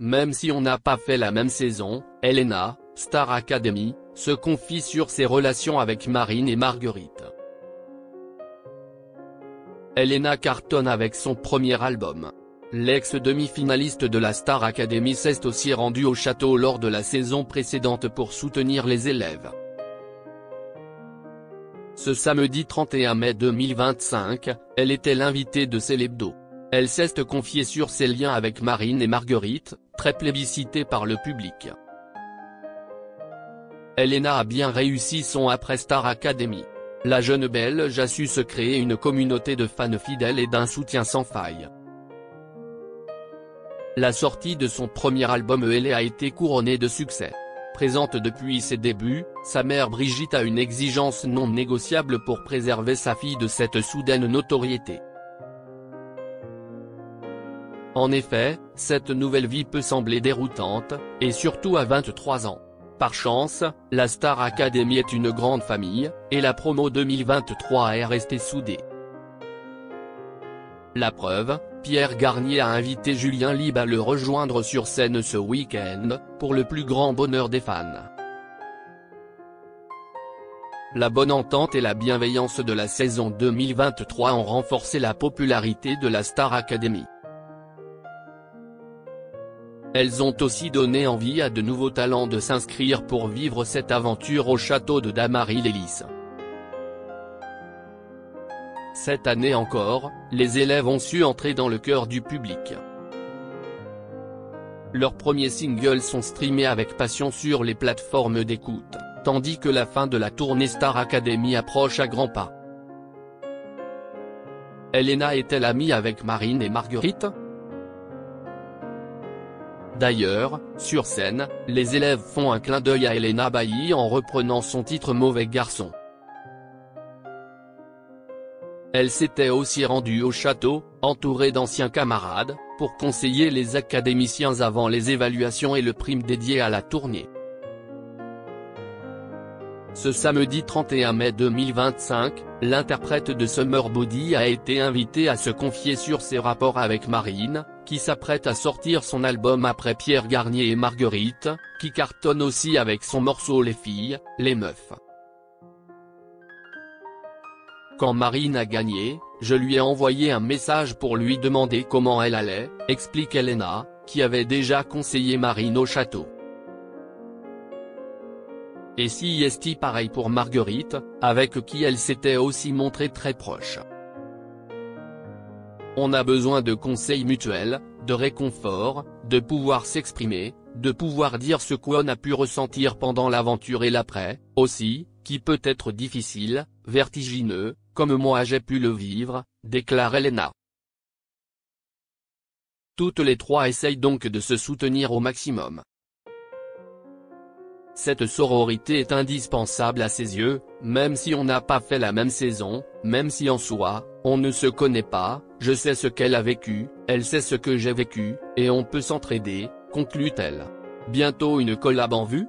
même si on n'a pas fait la même saison, Elena, Star Academy, se confie sur ses relations avec Marine et Marguerite. Elena cartonne avec son premier album. L'ex-demi-finaliste de la Star Academy s'est aussi rendue au château lors de la saison précédente pour soutenir les élèves. Ce samedi 31 mai 2025, elle était l'invitée de Célébdo. Elle s'est confiée sur ses liens avec Marine et Marguerite, très plébiscités par le public. Elena a bien réussi son après Star Academy. La jeune Belge a su se créer une communauté de fans fidèles et d'un soutien sans faille. La sortie de son premier album Elle a été couronnée de succès. Présente depuis ses débuts, sa mère Brigitte a une exigence non négociable pour préserver sa fille de cette soudaine notoriété. En effet, cette nouvelle vie peut sembler déroutante, et surtout à 23 ans. Par chance, la Star Academy est une grande famille, et la promo 2023 est restée soudée. La preuve, Pierre Garnier a invité Julien Lieb à le rejoindre sur scène ce week-end, pour le plus grand bonheur des fans. La bonne entente et la bienveillance de la saison 2023 ont renforcé la popularité de la Star Academy. Elles ont aussi donné envie à de nouveaux talents de s'inscrire pour vivre cette aventure au château de Damary-lès-Lys. Cette année encore, les élèves ont su entrer dans le cœur du public. Leurs premiers singles sont streamés avec passion sur les plateformes d'écoute, tandis que la fin de la tournée Star Academy approche à grands pas. Elena est-elle amie avec Marine et Marguerite? D'ailleurs, sur scène, les élèves font un clin d'œil à Elena Bailly en reprenant son titre Mauvais garçon. Elle s'était aussi rendue au château, entourée d'anciens camarades, pour conseiller les académiciens avant les évaluations et le prime dédié à la tournée. Ce samedi 31 mai 2025, l'interprète de Summer Body a été invitée à se confier sur ses rapports avec Marine, qui s'apprête à sortir son album après Pierre Garnier et Marguerite, qui cartonne aussi avec son morceau Les filles, les meufs. Quand Marine a gagné, je lui ai envoyé un message pour lui demander comment elle allait, explique Elena, qui avait déjà conseillé Marine au château. Et si est pareil pour Marguerite, avec qui elle s'était aussi montrée très proche. On a besoin de conseils mutuels, de réconfort, de pouvoir s'exprimer, de pouvoir dire ce qu'on a pu ressentir pendant l'aventure et l'après, aussi, qui peut être difficile, vertigineux, comme moi j'ai pu le vivre, déclare Elena. Toutes les trois essayent donc de se soutenir au maximum. Cette sororité est indispensable à ses yeux, même si on n'a pas fait la même saison, même si en soi, on ne se connaît pas, je sais ce qu'elle a vécu, elle sait ce que j'ai vécu, et on peut s'entraider, conclut-elle. Bientôt une collab en vue?